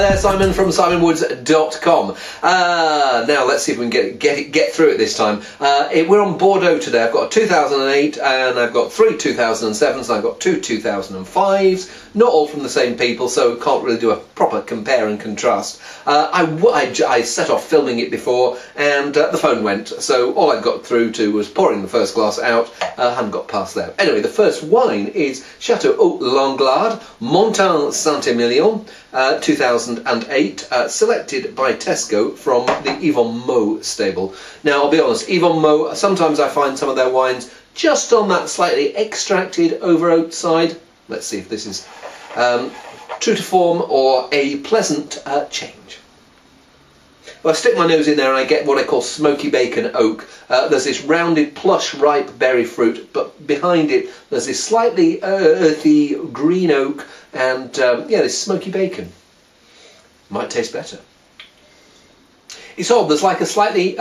there, Simon from simonwoods.com. Now let's see if we can get through it this time. We're on Bordeaux today. I've got a 2008 and I've got 3 2007s and I've got 2 2005s. Not all from the same people, so can't really do a proper compare and contrast. I set off filming it before and the phone went, so all I got through to was pouring the first glass out. Hadn't got past there. Anyway, the first wine is Chateau Oak Montant Saint-Emilion, 2008, selected by Tesco from the Yvon Moe stable. Now, I'll be honest, Yvon Moe, sometimes I find some of their wines just on that slightly extracted over oak side. Let's see if this is true to form or a pleasant change. Well, I stick my nose in there and I get what I call smoky bacon oak. There's this rounded, plush, ripe berry fruit, but behind it there's this slightly earthy green oak and, yeah, this smoky bacon. Might taste better. It's odd, there's like a slightly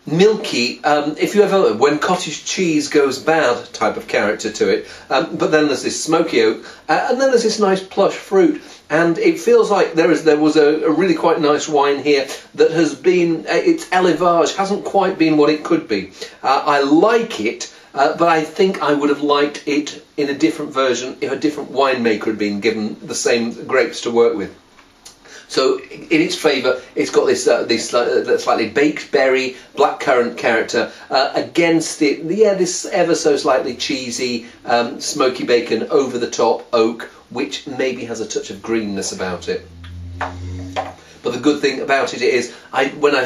milky, if you ever, when cottage cheese goes bad type of character to it, but then there's this smoky oak, and then there's this nice plush fruit, and it feels like there was a really quite nice wine here that has been, its élevage hasn't quite been what it could be. I like it, but I think I would have liked it in a different version if a different winemaker had been given the same grapes to work with. So in its favour, it's got this slightly baked berry, blackcurrant character against it. Yeah, this ever so slightly cheesy, smoky bacon over the top oak, which maybe has a touch of greenness about it. But the good thing about it is, when I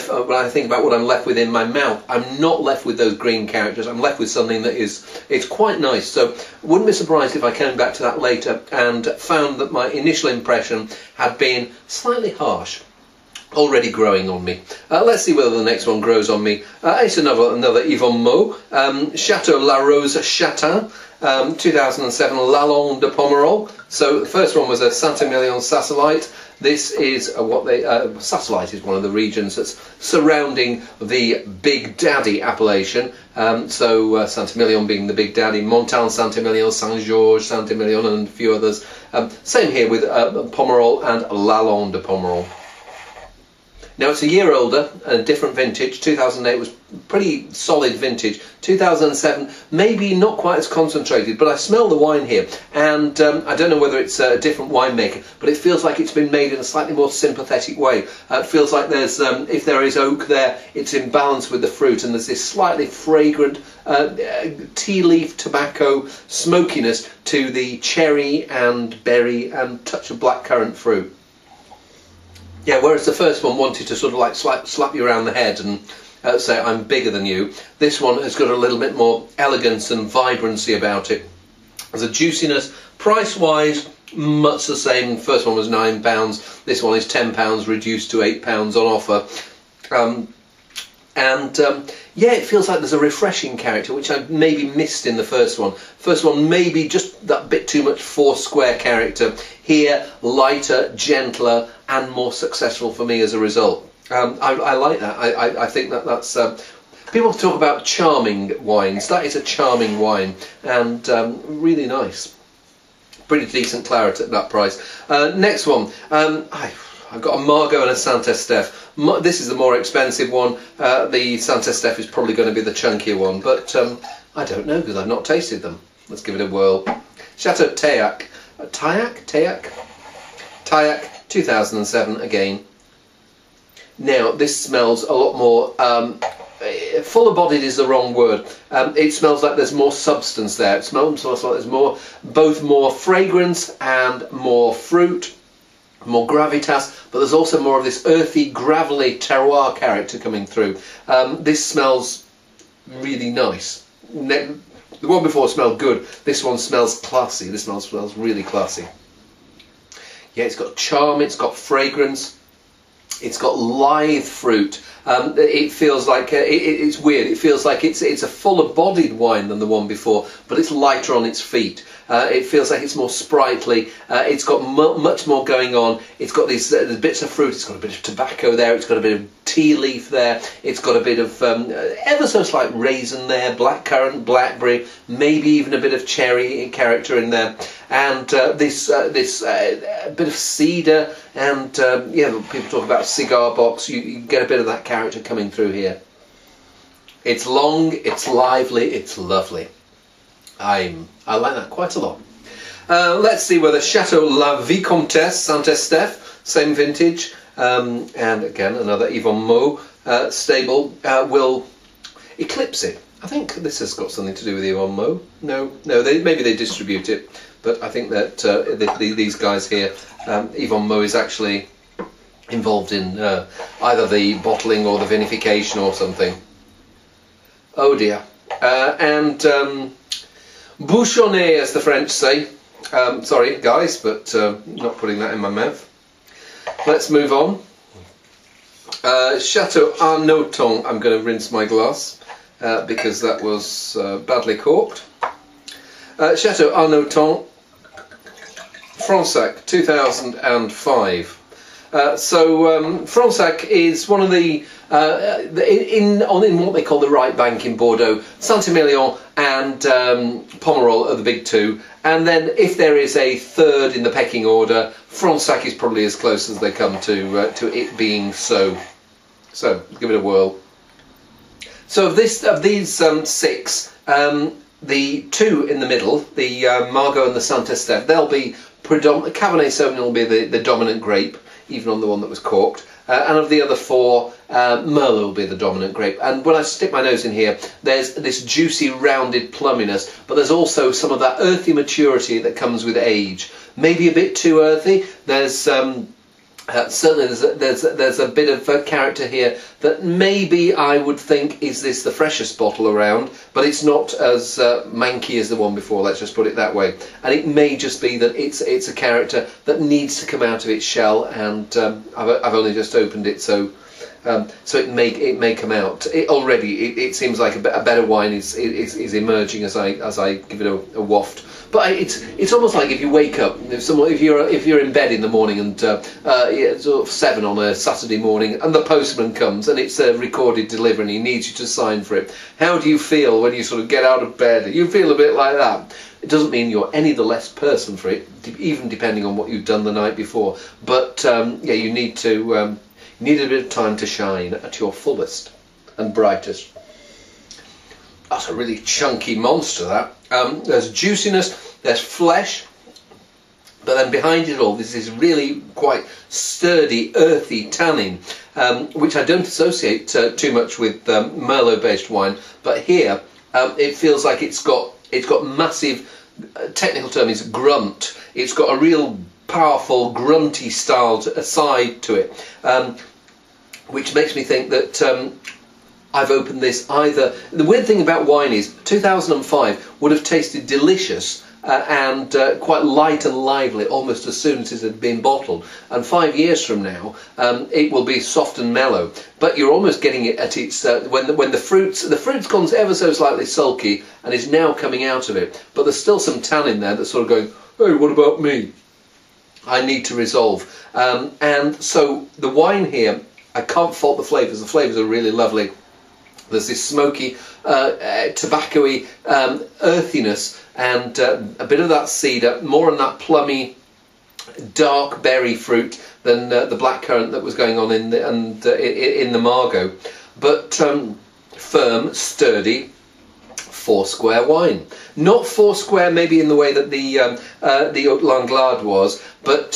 think about what I'm left with in my mouth, I'm not left with those green characters. I'm left with something that it's quite nice. So wouldn't be surprised if I came back to that later and found that my initial impression had been slightly harsh. Already growing on me. Let's see whether the next one grows on me. It's another Yvon Moe, Chateau La Rosa Chatin, 2007 Lalande de Pomerol. So the first one was a Saint-Emilion Satellite. This is Satellite is one of the regions that's surrounding the Big Daddy appellation. So Saint-Emilion being the Big Daddy, Montant Saint-Emilion, Saint-Georges, Saint-Emilion and a few others. Same here with Pomerol and Lalande de Pomerol. Now it's a year older, a different vintage. 2008 was pretty solid vintage. 2007 maybe not quite as concentrated, but I smell the wine here, and I don't know whether it's a different winemaker, but it feels like it's been made in a slightly more sympathetic way. It feels like there's, if there is oak there, it's in balance with the fruit, and there's this slightly fragrant tea leaf tobacco smokiness to the cherry and berry and touch of blackcurrant fruit. Yeah, whereas the first one wanted to sort of like slap you around the head and say, I'm bigger than you, this one has got a little bit more elegance and vibrancy about it. There's a juiciness, price-wise, much the same. The first one was £9, this one is £10, reduced to £8 on offer. Yeah, it feels like there's a refreshing character, which I maybe missed in the first one. First one, maybe just that bit too much Foursquare character. Here, lighter, gentler, and more successful for me as a result. I like that. I think that's... people talk about charming wines. That is a charming wine, and really nice. Pretty decent claret at that price. Next one. I've got a Margaux and a Saint-Estèphe. This is the more expensive one. The Saint-Estèphe is probably going to be the chunkier one, but I don't know because I've not tasted them. Let's give it a whirl. Chateau Tayack. Tayack, 2007 again. Now, this smells a lot more... fuller-bodied is the wrong word. It smells like there's more substance there. It smells like there's both more fragrance and more fruit, more gravitas, but there's also more of this earthy, gravelly terroir character coming through. This smells really nice. The one before smelled good. This one smells classy. This one smells really classy. Yeah, it's got charm, it's got fragrance, it's got lithe fruit. It feels like, it's weird, it feels like it's a fuller bodied wine than the one before, but it's lighter on its feet. It feels like it's more sprightly, it's got much more going on, it's got these bits of fruit, it's got a bit of tobacco there, it's got a bit of tea leaf there, it's got a bit of ever so slight raisin there, blackcurrant, blackberry, maybe even a bit of cherry character in there. and this bit of cedar, and yeah, people talk about cigar box. You get a bit of that character coming through here. It's long, it's lively, it's lovely. I like that quite a lot. Let's see whether Chateau La Vicomtesse, Saint-Estèphe, same vintage, and again another Yvon Moe stable, will eclipse it. I think this has got something to do with Yvon Moe. No, maybe they distribute it, but I think that these guys here, Yvon Moe is actually involved in either the bottling or the vinification or something. Oh dear. And bouchonné, as the French say. Sorry guys, but not putting that in my mouth. Let's move on. Chateau Arnoton, I'm going to rinse my glass because that was badly corked. Chateau Arnoton, Fronsac, 2005. Fronsac is one of the in what they call the right bank in Bordeaux. Saint-Emilion and Pomerol are the big two, and then if there is a third in the pecking order, Fronsac is probably as close as they come to it being so. So give it a whirl. So of these six, the two in the middle, the Margaux and the Saint-Estèphe, they'll be predominant. Cabernet Sauvignon will be the dominant grape, even on the one that was corked. And of the other four, Merlot will be the dominant grape. And when I stick my nose in here, there's this juicy, rounded plumminess, but there's also some of that earthy maturity that comes with age. Maybe a bit too earthy. There's certainly there's a bit of character here that maybe I would think is this the freshest bottle around, but it's not as manky as the one before. Let's just put it that way. And it may just be that it's a character that needs to come out of its shell, and I've only just opened it, so it may come out. It seems like a better wine is emerging as I give it a waft. But it's almost like if you wake up, if you're in bed in the morning and yeah, sort of 7 on a Saturday morning, and the postman comes and it's a recorded delivery and he needs you to sign for it. How do you feel when you sort of get out of bed? You feel a bit like that. It doesn't mean you're any the less person for it, even depending on what you've done the night before. But yeah, you need a bit of time to shine at your fullest and brightest. That's a really chunky monster, that. There's juiciness, there's flesh, but then behind it all there's this really quite sturdy, earthy tannin, which I don't associate too much with Merlot-based wine, but here it feels like it's got massive, technical term is grunt. It's got a real powerful, grunty style side to it, which makes me think that I've opened this either. The weird thing about wine is 2005 would have tasted delicious and quite light and lively almost as soon as it had been bottled, and 5 years from now it will be soft and mellow, but you're almost getting it at its when the fruit's gone ever so slightly sulky and is now coming out of it, but there's still some tannin there that's sort of going, hey, what about me? I need to resolve. And so the wine here, I can't fault the flavours. The flavours are really lovely. There's this smoky, tobacco-y earthiness, and a bit of that cedar, more on that plummy, dark berry fruit than the blackcurrant that was going on in the Margaux. But firm, sturdy, four-square wine. Not four-square maybe in the way that the Haute Langlade was, but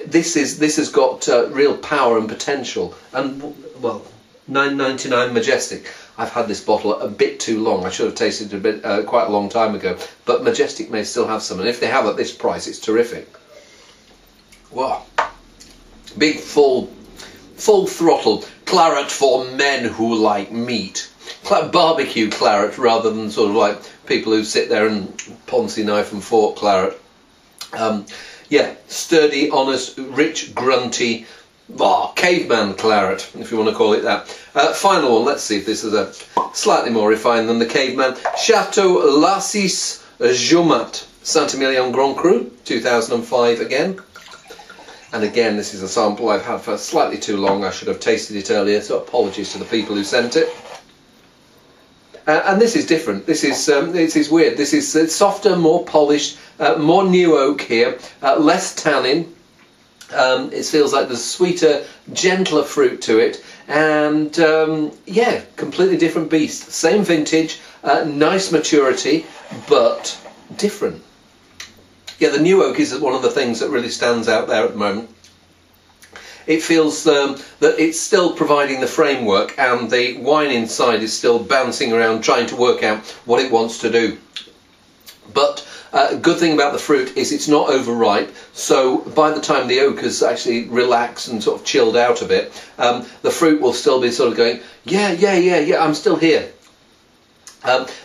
this has got real power and potential. And, well, $9.99 Majestic. I've had this bottle a bit too long. I should have tasted it a bit quite a long time ago, but Majestic may still have some, and if they have at this price, it's terrific. Wow, big full throttle claret for men who like meat. Barbecue claret rather than sort of like people who sit there and Ponzi knife and fork claret. Yeah, sturdy, honest, rich, grunty. Caveman claret, if you want to call it that. Final one, let's see if this is a slightly more refined than the caveman. Chateau Lassis Jomat, Saint-Emilion Grand Cru, 2005 again. And again, this is a sample I've had for slightly too long. I should have tasted it earlier, so apologies to the people who sent it. and this is different. This is weird. This is softer, more polished, more new oak here, less tannin. It feels like there's sweeter, gentler fruit to it, and yeah, completely different beast. Same vintage, nice maturity, but different. Yeah, the new oak is one of the things that really stands out there at the moment. It feels that it's still providing the framework, and the wine inside is still bouncing around trying to work out what it wants to do. But good thing about the fruit is it's not overripe, so by the time the oak has actually relaxed and sort of chilled out a bit, the fruit will still be sort of going, yeah, I'm still here.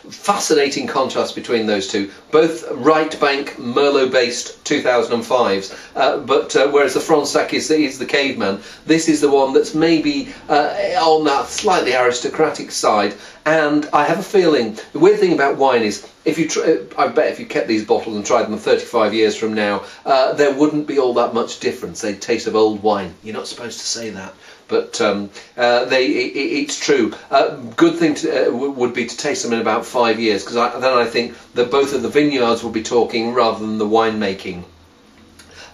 Fascinating contrast between those two, both right bank Merlot based 2005s, but whereas the Fronsac is the caveman, this is the one that's maybe on that slightly aristocratic side. And I have a feeling, the weird thing about wine is, I bet if you kept these bottles and tried them 35 years from now, there wouldn't be all that much difference. They'd taste of old wine. You're not supposed to say that, but it's true. Good thing would be to taste them in about 5 years, because then I think that both of the vineyards will be talking rather than the winemaking.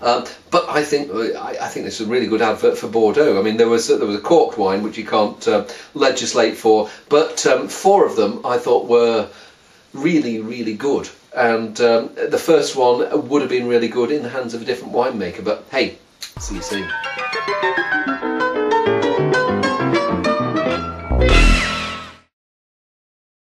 But I think this is a really good advert for Bordeaux. I mean, there was a corked wine which you can't legislate for, but 4 of them I thought were really, really good. And the first one would have been really good in the hands of a different winemaker. But hey, see you soon.